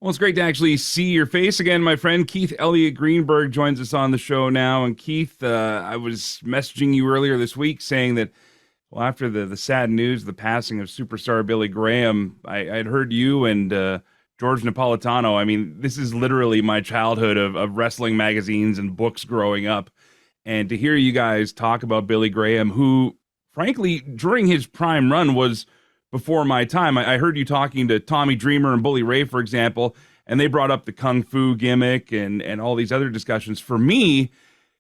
Well, it's great to actually see your face again, my friend. Keith Elliot Greenberg joins us on the show now. And Keith, I was messaging you earlier this week saying that, well, after the sad news, the passing of superstar Billy Graham, I'd heard you and George Napolitano. I mean, this is literally my childhood of wrestling magazines and books growing up. And to hear you guys talk about Billy Graham, who, frankly, during his prime run was before my time. I heard you talking to Tommy Dreamer and Bully Ray, for example, and they brought up the Kung Fu gimmick and all these other discussions. For me,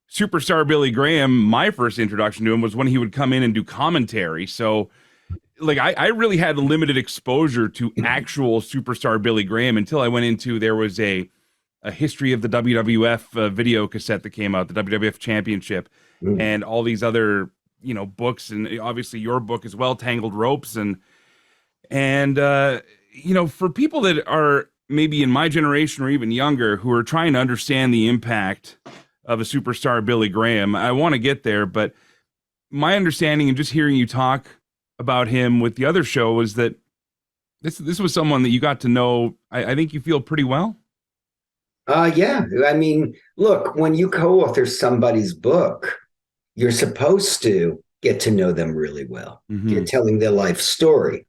Superstar Billy Graham, my first introduction to him was when he would come in and do commentary. So, like, I really had limited exposure to actual Superstar Billy Graham until I went into, there was a history of the WWF video cassette that came out, the WWF Championship, and all these other, books, and obviously your book as well, Tangled Ropes, and for people that are maybe in my generation or even younger who are trying to understand the impact of a superstar Billy Graham, I want to get there, but my understanding and just hearing you talk about him with the other show was that this was someone that you got to know, I think you feel pretty well. Yeah. I mean, look, when you co-author somebody's book, you're supposed to get to know them really well. Mm-hmm. You're telling their life story,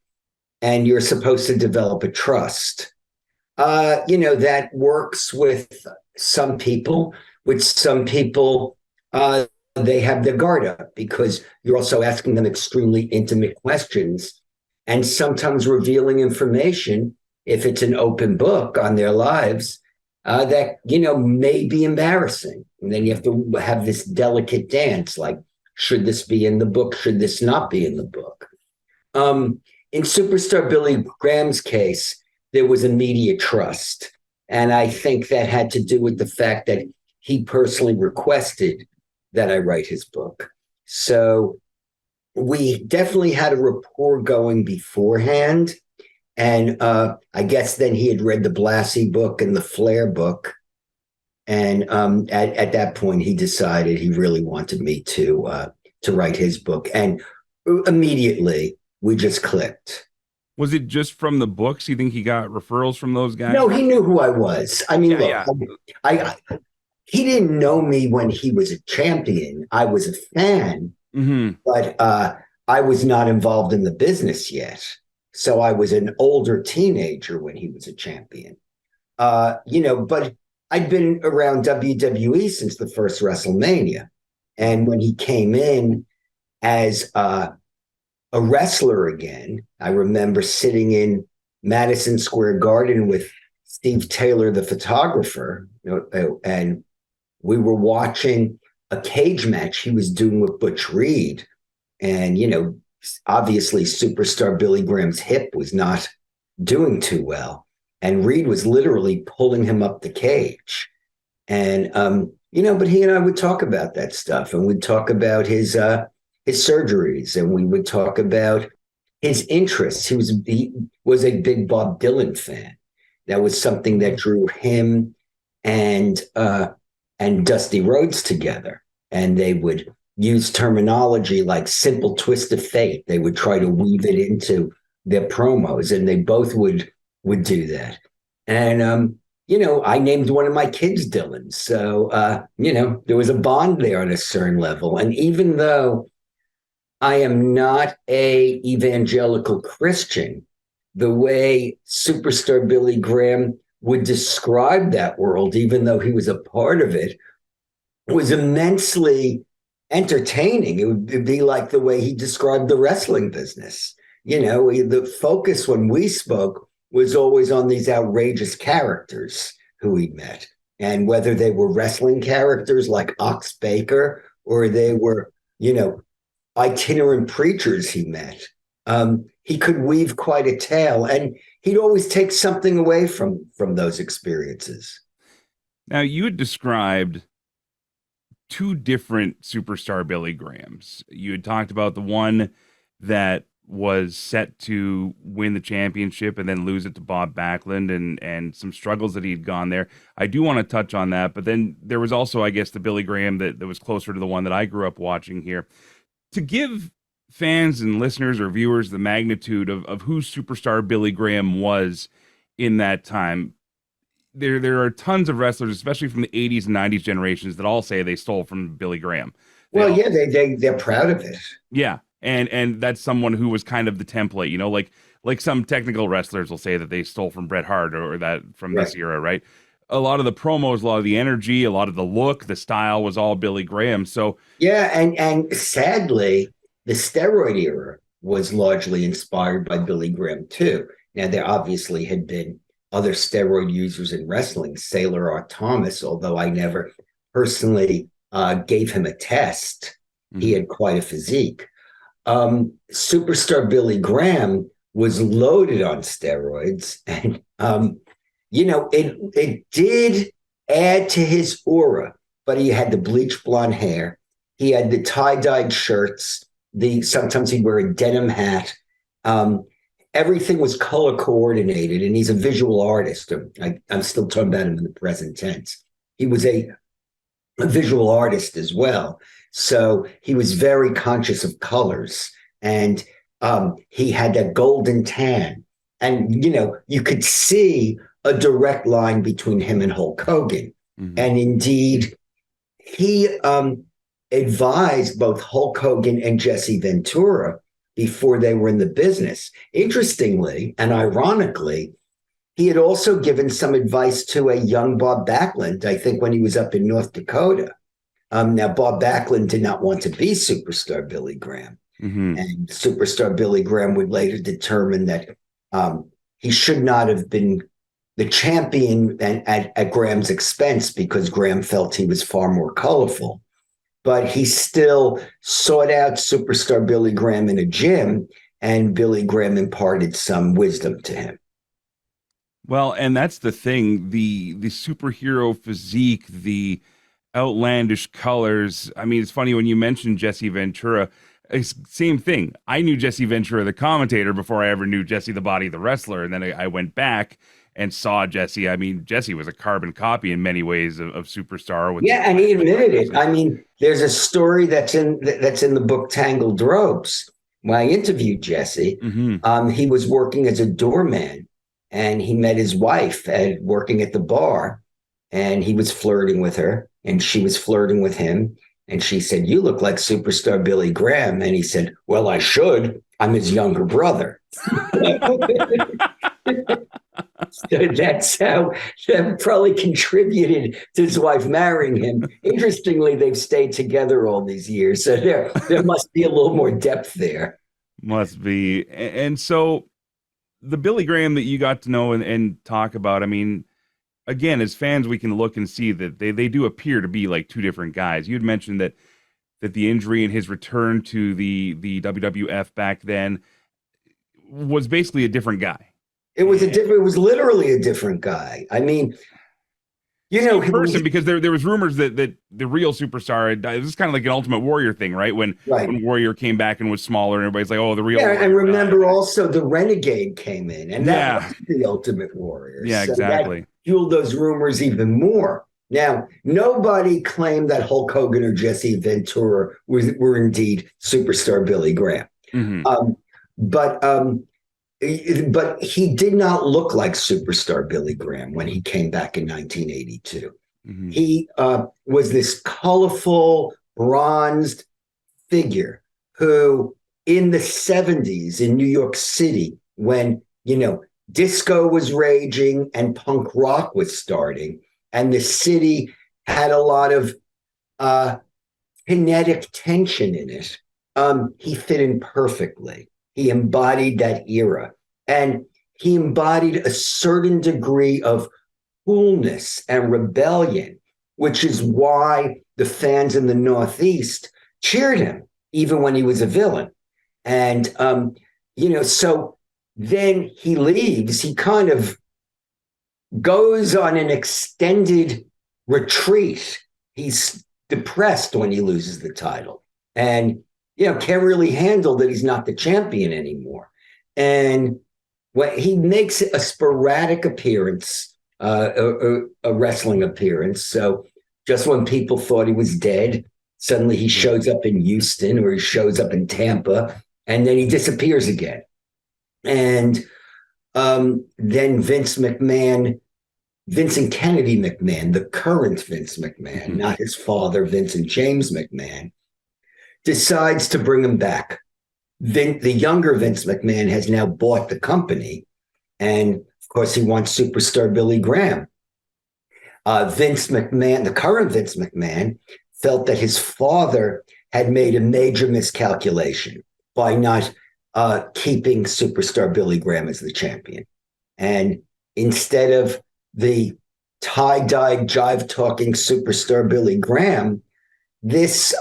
and you're supposed to develop a trust. That works with some people. With some people, they have their guard up because you're also asking them extremely intimate questions and sometimes revealing information, if it's an open book on their lives, that, may be embarrassing. And then you have to have this delicate dance, like, should this be in the book? Should this not be in the book? In Superstar Billy Graham's case, there was immediate trust. And I think that had to do with the fact that he personally requested that I write his book. So we definitely had a rapport going beforehand. And I guess then he had read the Blassie book and the Flair book. And at that point, he decided he really wanted me to write his book. And immediately, we just clicked. Was it just from the books? You think he got referrals from those guys? No, he knew who I was. I mean, he didn't know me when he was a champion. I was a fan, but I was not involved in the business yet. So I was an older teenager when he was a champion. But I'd been around WWE since the first WrestleMania. And when he came in as a wrestler again, I remember sitting in Madison Square Garden with Steve Taylor, the photographer, and we were watching a cage match he was doing with Butch Reed. And, obviously Superstar Billy Graham's hip was not doing too well. And Reed was literally pulling him up the cage. And, but he and I would talk about that stuff, and we'd talk about his surgeries, and we would talk about his interests. He was a big Bob Dylan fan. That was something that drew him and Dusty Rhodes together. And they would use terminology like simple twist of fate. They would try to weave it into their promos, and they both would do that. And, I named one of my kids Dylan. So, there was a bond there on a certain level. And even though I am not a evangelical Christian, the way Superstar Billy Graham would describe that world, even though he was a part of it, was immensely entertaining. It would be like the way he described the wrestling business. The focus when we spoke was always on these outrageous characters who he met. And whether they were wrestling characters like Ox Baker, or they were, itinerant preachers he met, he could weave quite a tale, and he'd always take something away from those experiences. Now, you had described two different Superstar Billy Grahams. You had talked about the one that was set to win the championship and then lose it to Bob Backlund, and some struggles that he'd gone there. I do want to touch on that, but then there was also, I guess, the Billy Graham that was closer to the one that I grew up watching here. To give fans and listeners or viewers the magnitude of who Superstar Billy Graham was in that time, there are tons of wrestlers, especially from the 80s and 90s generations, that all say they stole from Billy Graham. They're proud of it. Yeah. And that's someone who was kind of the template, you know, like some technical wrestlers will say that they stole from Bret Hart or that from this era, right? A lot of the promos, a lot of the energy, a lot of the look, the style was all Billy Graham. So and sadly, the steroid era was largely inspired by Billy Graham too. Now, there obviously had been other steroid users in wrestling, Sailor R. Thomas, although I never personally gave him a test. He had quite a physique. Superstar Billy Graham was loaded on steroids, and it did add to his aura. But he had the bleach blonde hair, he had the tie-dyed shirts, sometimes he'd wear a denim hat. Everything was color coordinated, and he's a visual artist. I'm still talking about him in the present tense. He was a visual artist as well. So he was very conscious of colors, and he had that golden tan. And, you could see a direct line between him and Hulk Hogan. Mm-hmm. And indeed, he advised both Hulk Hogan and Jesse Ventura before they were in the business. Interestingly and ironically, he had also given some advice to a young Bob Backlund, I think when he was up in North Dakota. Now, Bob Backlund did not want to be Superstar Billy Graham. Mm-hmm. And Superstar Billy Graham would later determine that he should not have been the champion at Graham's expense, because Graham felt he was far more colorful. But he still sought out Superstar Billy Graham in a gym, and Billy Graham imparted some wisdom to him. Well, and that's the thing, the superhero physique, the outlandish colors. I mean, it's funny when you mentioned Jesse Ventura, same thing. I knew Jesse Ventura, the commentator, before I ever knew Jesse the Body, the wrestler. And then I went back and saw Jesse. I mean, Jesse was a carbon copy in many ways of Superstar. And he admitted it. I mean, there's a story that's in the book Tangled Ropes. When I interviewed Jesse, mm-hmm. He was working as a doorman, and he met his wife working at the bar, and he was flirting with her, and she was flirting with him. And she said, "You look like Superstar Billy Graham." And he said, "Well, I should. I'm his younger brother." So that's how that probably contributed to his wife marrying him. Interestingly, they've stayed together all these years. So there must be a little more depth there. Must be. And so the Billy Graham that you got to know and talk about, I mean, again, as fans, we can look and see that they do appear to be like two different guys. You had mentioned that the injury and his return to the WWF back then was basically a different guy. It was literally a different guy. I mean, person, because there was rumors that the real Superstar had died. This is kind of like an Ultimate Warrior thing, right? When Warrior came back and was smaller, and everybody's like, "Oh, the real." Yeah, and remember also the Renegade came in, and that was the Ultimate Warrior. Yeah, so exactly. That fueled those rumors even more. Now, nobody claimed that Hulk Hogan or Jesse Ventura were indeed Superstar Billy Graham. Mm-hmm. But he did not look like Superstar Billy Graham when he came back in 1982. Mm-hmm. He was this colorful, bronzed figure who, in the 70s in New York City, when, disco was raging and punk rock was starting, and the city had a lot of kinetic tension in it, he fit in perfectly. He embodied that era, and he embodied a certain degree of coolness and rebellion, which is why the fans in the Northeast cheered him, even when he was a villain. And, so then he leaves, he kind of goes on an extended retreat. He's depressed when he loses the title, and can't really handle that he's not the champion anymore. And when he makes a sporadic appearance, a wrestling appearance. So just when people thought he was dead, suddenly he shows up in Houston or he shows up in Tampa, and then he disappears again. And then Vince McMahon Vincent Kennedy McMahon, the current Vince McMahon, not his father, Vincent James McMahon, decides to bring him back. The younger Vince McMahon has now bought the company, and of course he wants superstar Billy Graham. Vince McMahon, the current Vince McMahon, felt that his father had made a major miscalculation by not keeping superstar Billy Graham as the champion. And instead of the tie-dyed, jive-talking superstar Billy Graham, this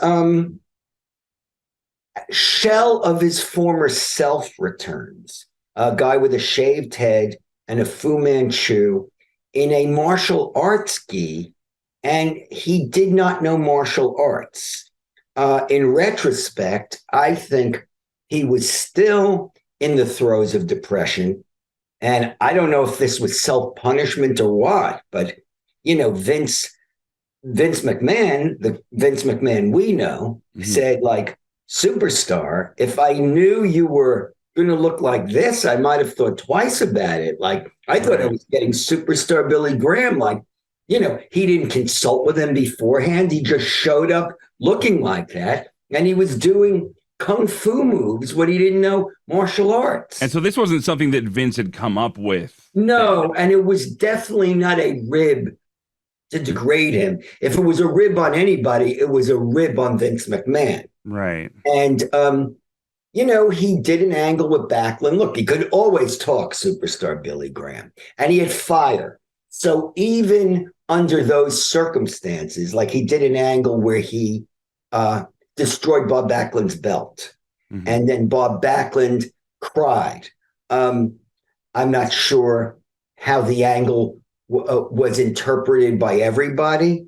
shell of his former self returns. A guy with a shaved head and a Fu Manchu in a martial arts gi, and he did not know martial arts. In retrospect, I think he was still in the throes of depression. And I don't know if this was self-punishment or what, but, Vince McMahon, the Vince McMahon we know, said, like, superstar, if I knew you were going to look like this, I might have thought twice about it. Like, I thought I was getting superstar Billy Graham. Like, he didn't consult with him beforehand. He just showed up looking like that. And he was doing kung fu moves when he didn't know martial arts. And so this wasn't something that Vince had come up with. No, and it was definitely not a rib to degrade him. If it was a rib on anybody, it was a rib on Vince McMahon. Right. And, he did an angle with Backlund. Look, he could always talk superstar Billy Graham, and he had fire. So even under those circumstances, like he did an angle where he destroyed Bob Backlund's belt. And then Bob Backlund cried. I'm not sure how the angle was interpreted by everybody.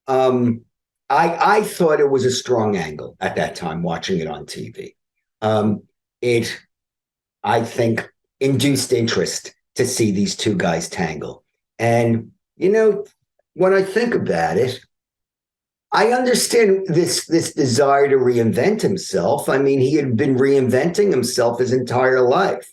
I thought it was a strong angle at that time, watching it on TV. It, I think, induced interest to see these two guys tangle. And, when I think about it, I understand this desire to reinvent himself. I mean, he had been reinventing himself his entire life.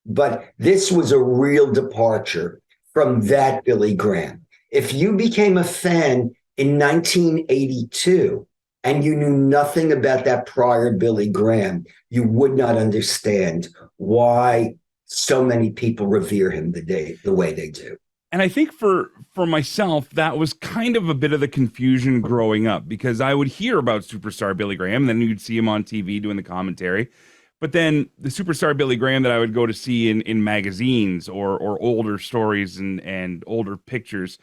But this was a real departure from that Billy Graham. If you became a fan in 1982 and you knew nothing about that prior Billy Graham, you would not understand why so many people revere him the way they do. And I think for myself, that was kind of a bit of the confusion growing up, because I would hear about superstar Billy Graham, and then you'd see him on TV doing the commentary. But then the superstar Billy Graham that I would go to see in magazines or older stories and older pictures,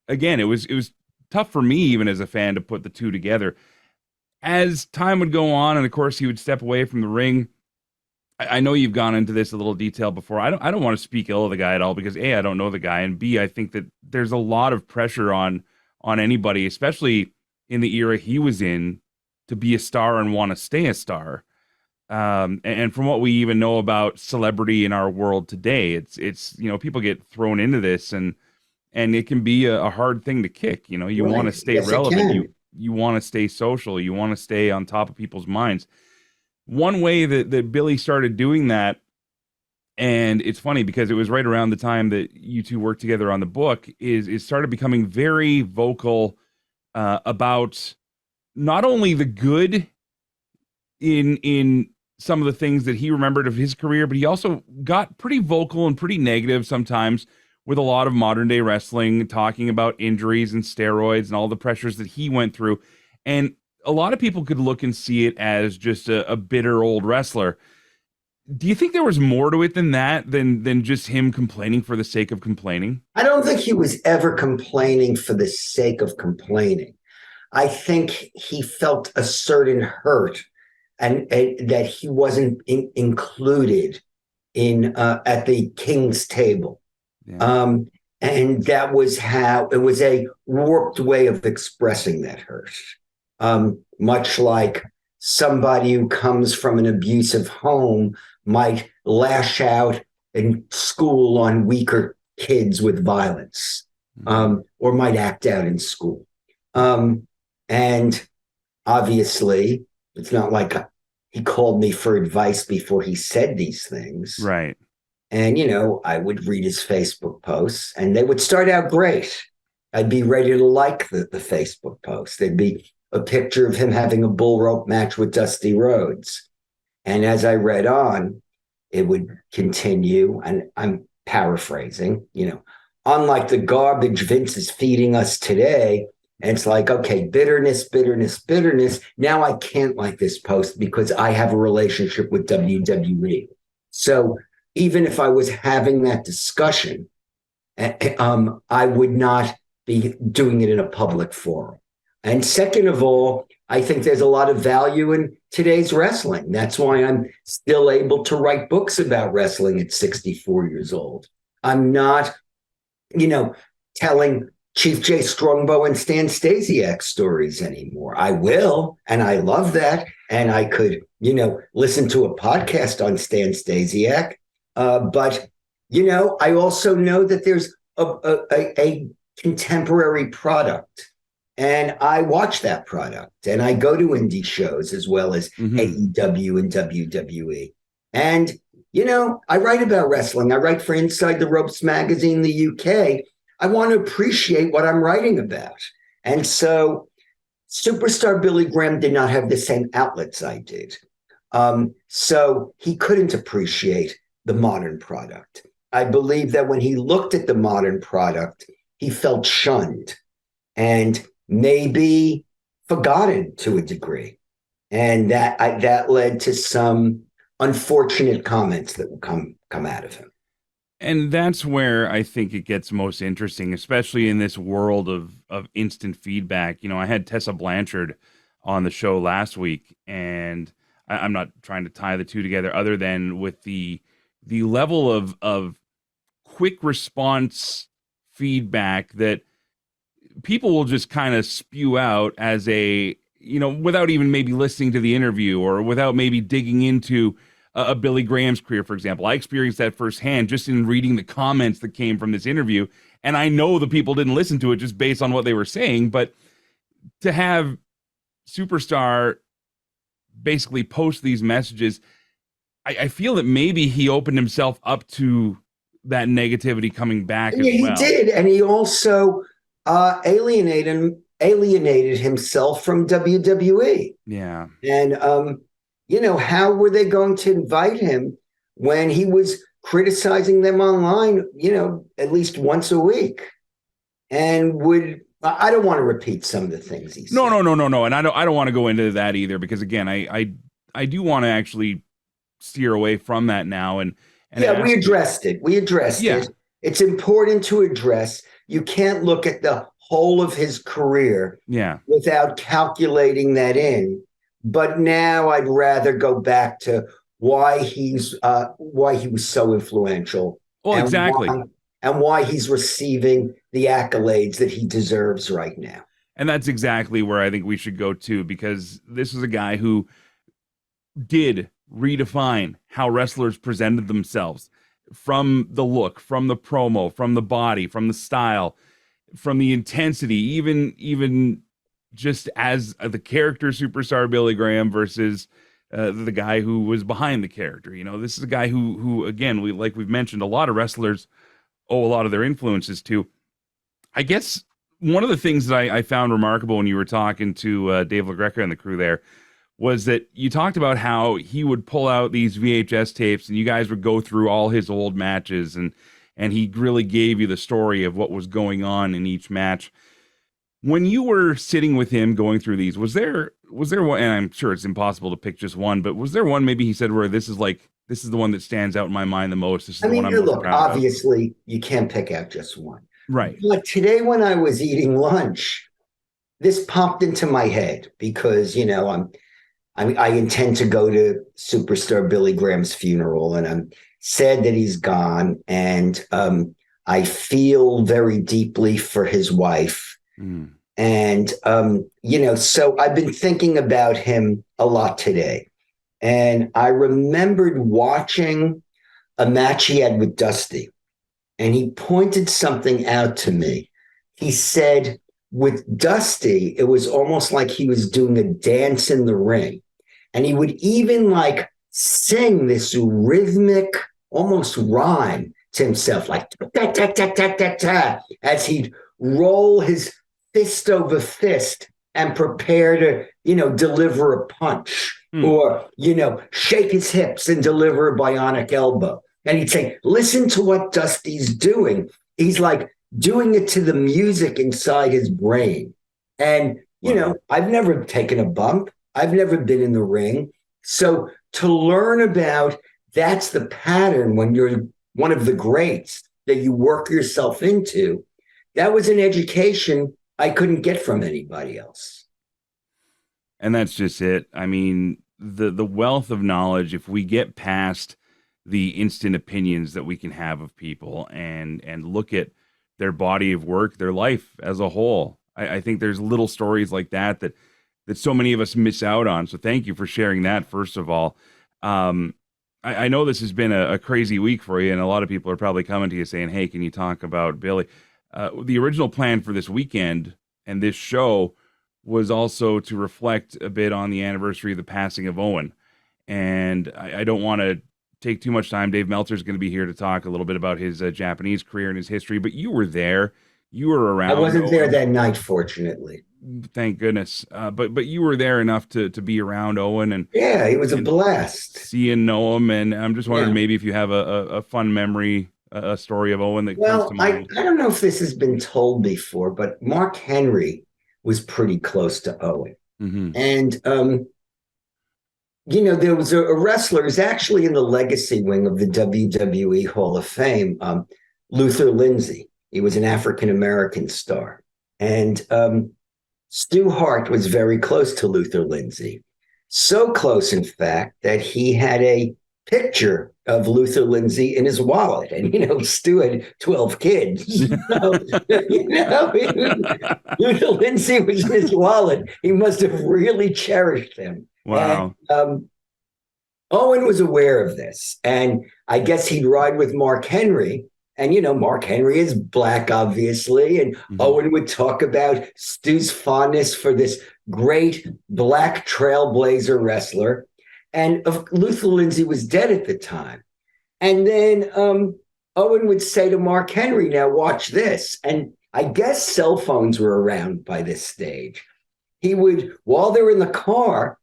again, it was tough for me, even as a fan, to put the two together. As time would go on, and of course he would step away from the ring, I know you've gone into this a little detail before. I don't want to speak ill of the guy at all, because A, I don't know the guy, and B, I think that there's a lot of pressure on anybody, especially in the era he was in, to be a star and want to stay a star. And from what we even know about celebrity in our world today, it's people get thrown into this, and it can be a hard thing to kick. You want to stay relevant. You want to stay social. You want to stay on top of people's minds. One way that Billy started doing that, and it's funny because it was right around the time that you two worked together on the book, is started becoming very vocal about not only the good in some of the things that he remembered of his career, but he also got pretty vocal and pretty negative sometimes with a lot of modern day wrestling, talking about injuries and steroids and all the pressures that he went through. And a lot of people could look and see it as just a bitter old wrestler. Do you think there was more to it than that, than just him complaining for the sake of complaining? I don't think he was ever complaining for the sake of complaining. I think he felt a certain hurt and that he wasn't included in at the king's table. Yeah. And that was how it was, a warped way of expressing that hurt. Much like somebody who comes from an abusive home might lash out in school on weaker kids with violence, or might act out in school. And obviously, it's not like he called me for advice before he said these things. Right. And, I would read his Facebook posts and they would start out great. I'd be ready to like the Facebook post. There'd be a picture of him having a bull rope match with Dusty Rhodes. And as I read on, it would continue. And I'm paraphrasing, unlike the garbage Vince is feeding us today. And it's like, okay, bitterness, bitterness, bitterness. Now I can't like this post because I have a relationship with WWE. So even if I was having that discussion, I would not be doing it in a public forum. And second of all, I think there's a lot of value in today's wrestling. That's why I'm still able to write books about wrestling at 64 years old. I'm not, telling Chief Jay Strongbow and Stan Stasiak stories anymore. I will, and I love that. And I could, listen to a podcast on Stan Stasiak. But, I also know that there's a contemporary product. And I watch that product. And I go to indie shows as well as AEW and WWE. And, I write about wrestling. I write for Inside the Ropes magazine, the UK. I want to appreciate what I'm writing about. And so Superstar Billy Graham did not have the same outlets I did. So he couldn't appreciate the modern product. I believe that when he looked at the modern product, he felt shunned and maybe forgotten to a degree. And that led to some unfortunate comments that will come out of him. And that's where I think it gets most interesting, especially in this world of instant feedback. I had Tessa Blanchard on the show last week, and I'm not trying to tie the two together other than with the level of quick response feedback that people will just kind of spew out as without even maybe listening to the interview or without maybe digging into a Billy Graham's career, for example. I experienced that firsthand just in reading the comments that came from this interview. And I know the people didn't listen to it just based on what they were saying, but to have Superstar basically post these messages, I feel that maybe he opened himself up to that negativity coming back as well. He did. And he also alienated himself from WWE. Yeah. And, how were they going to invite him when he was criticizing them online, at least once a week? And I don't want to repeat some of the things he said. No. And I don't want to go into that either, because again, I do want to actually steer away from that now. And we addressed it. It. It's important to address. You can't look at the whole of his career without calculating that in. But now I'd rather go back to why he was so influential. Well, exactly. And why he's receiving the accolades that he deserves right now. And that's exactly where I think we should go to, because this is a guy who did redefine how wrestlers presented themselves, from the look, from the promo, from the body, from the style, from the intensity, even just as the character Superstar Billy Graham versus the guy who was behind the character. This is a guy who again, we've mentioned, a lot of wrestlers owe a lot of their influences to. I guess one of the things that I found remarkable when you were talking to Dave LaGreca and the crew there was that you talked about how he would pull out these VHS tapes and you guys would go through all his old matches, and he really gave you the story of what was going on in each match. When you were sitting with him going through these, was there one, and I'm sure it's impossible to pick just one, but was there one maybe he said where this is the one that stands out in my mind the most? This is the one I'm most proud of. Obviously you can't pick out just one. Right. But today when I was eating lunch, this popped into my head because, I intend to go to Superstar Billy Graham's funeral, and I'm sad that he's gone. And I feel very deeply for his wife. Mm. And, so I've been thinking about him a lot today. And I remembered watching a match he had with Dusty, and he pointed something out to me. He said, with Dusty, it was almost like he was doing a dance in the ring. And he would even sing this rhythmic almost rhyme to himself, like ta ta ta ta ta ta, as he'd roll his fist over fist and prepare to, deliver a punch, or, shake his hips and deliver a bionic elbow. And he'd say, listen to what Dusty's doing. He's like doing it to the music inside his brain. And, I've never taken a bump. I've never been in the ring. So to learn about that's the pattern when you're one of the greats that you work yourself into, that was an education I couldn't get from anybody else. And that's just it. I mean, the wealth of knowledge, if we get past the instant opinions that we can have of people and look at their body of work, their life as a whole, I think there's little stories like that so many of us miss out on. So thank you for sharing that, first of all. I know this has been a crazy week for you, and a lot of people are probably coming to you saying, hey, can you talk about Billy? The original plan for this weekend and this show was also to reflect a bit on the anniversary of the passing of Owen. And I don't want to take too much time. Dave Meltzer is going to be here to talk a little bit about his Japanese career and his history, but you were there. You were around. I wasn't there that night, fortunately. Thank goodness. But you were there enough to be around Owen. And yeah, it was a blast. See and know him. And I'm just wondering maybe if you have a fun memory, a story of Owen that comes to mind. I don't know if this has been told before, but Mark Henry was pretty close to Owen. Mm-hmm. And, there was a wrestler who's actually in the legacy wing of the WWE Hall of Fame, Luther Lindsay. He was an African-American star. And Stu Hart was very close to Luther Lindsay. So close, in fact, that he had a picture of Luther Lindsay in his wallet. And, Stu had 12 kids. So, Luther Lindsay was in his wallet. He must have really cherished him. Wow. And, Owen was aware of this. And I guess he'd ride with Mark Henry. And, Mark Henry is black, obviously. And Owen would talk about Stu's fondness for this great black trailblazer wrestler. And Luther Lindsay was dead at the time. And then Owen would say to Mark Henry, now watch this. And I guess cell phones were around by this stage. He would, while they were in the car,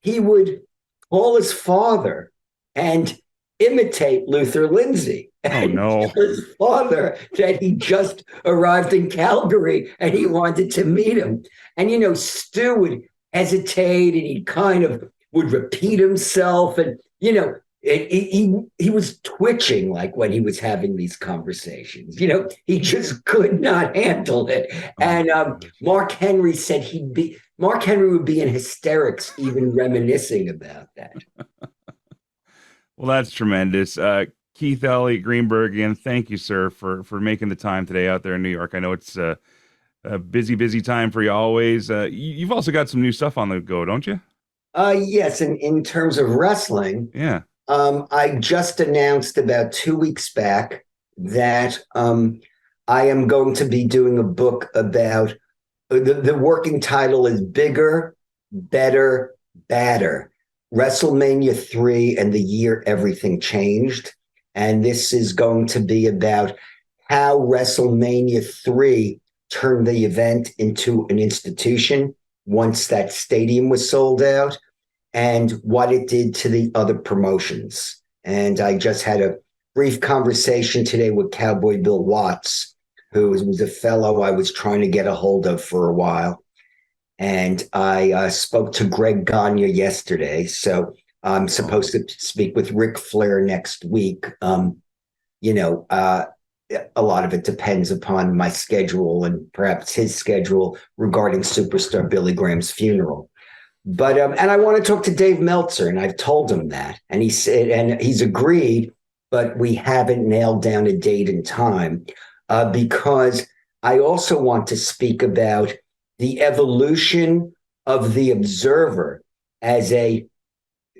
he would call his father and imitate Luther Lindsay. Oh, no. Tell his father that he just arrived in Calgary and he wanted to meet him. And, Stu would hesitate and he kind of would repeat himself. And, he was twitching like when he was having these conversations. He just could not handle it. And Mark Henry said Mark Henry would be in hysterics even reminiscing about that. Well, that's tremendous. Keith Elliot Greenberg, again, thank you, sir, for making the time today out there in New York. I know it's a busy time for you always. You've also got some new stuff on the go, don't you? Yes, and in terms of wrestling, yeah. I just announced about 2 weeks back that I am going to be doing a book about the working title is Bigger, Better, Badder, WrestleMania 3 and the year everything changed. And this is going to be about how WrestleMania 3 turned the event into an institution once that stadium was sold out, and what it did to the other promotions. And I just had a brief conversation today with Cowboy Bill Watts, who was a fellow I was trying to get a hold of for a while. And I spoke to Greg Gagne yesterday. So I'm supposed to speak with Ric Flair next week. A lot of it depends upon my schedule and perhaps his schedule regarding superstar Billy Graham's funeral. But and I want to talk to Dave Meltzer, and I've told him that, and he said, and he's agreed, but we haven't nailed down a date and time because I also want to speak about the evolution of the Observer as a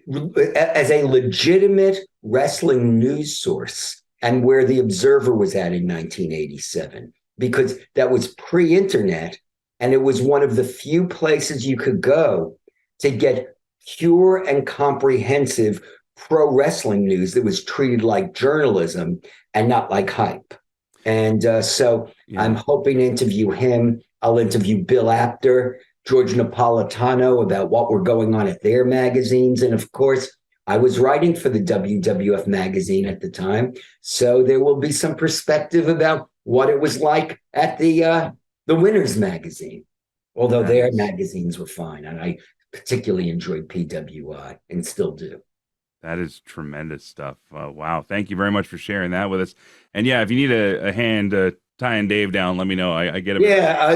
legitimate wrestling news source and where the Observer was at in 1987, because that was pre-internet and it was one of the few places you could go to get pure and comprehensive pro wrestling news that was treated like journalism and not like hype. And so I'm hoping to interview him. I'll interview Bill Apter, George Napolitano about what were going on at their magazines. And of course, I was writing for the WWF magazine at the time. So there will be some perspective about what it was like at the Winners magazine, although their magazines were fine. And I particularly enjoyed PWI and still do. That is tremendous stuff. Wow. Thank you very much for sharing that with us. And yeah, if you need a hand tying Dave down, let me know. I get him. Yeah, I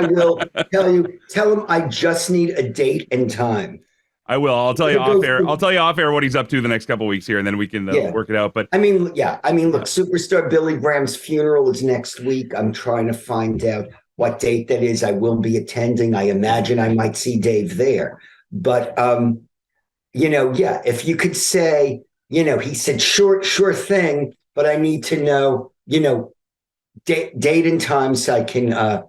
will tell him I just need a date and time. I will. I'll tell you off air. I'll tell you off air what he's up to the next couple of weeks here, and then we can work it out. But look, superstar Billy Graham's funeral is next week. I'm trying to find out what date that is. I will be attending. I imagine I might see Dave there. But if you could say, he said, sure thing, but I need to know, date and time so I can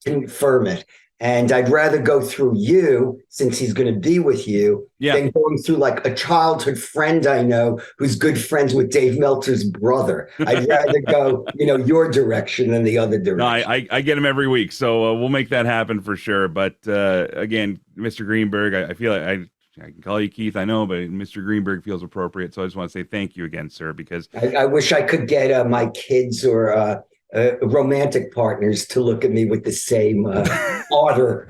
confirm it. And I'd rather go through you, since he's going to be with you, than going through like a childhood friend I know who's good friends with Dave Meltzer's brother. I'd rather go, your direction than the other direction. No, I get him every week, so we'll make that happen for sure. But again, Mr. Greenberg, I feel like I can call you Keith, I know, but Mr. Greenberg feels appropriate. So I just want to say thank you again, sir, because I wish I could get my kids or romantic partners to look at me with the same ardor.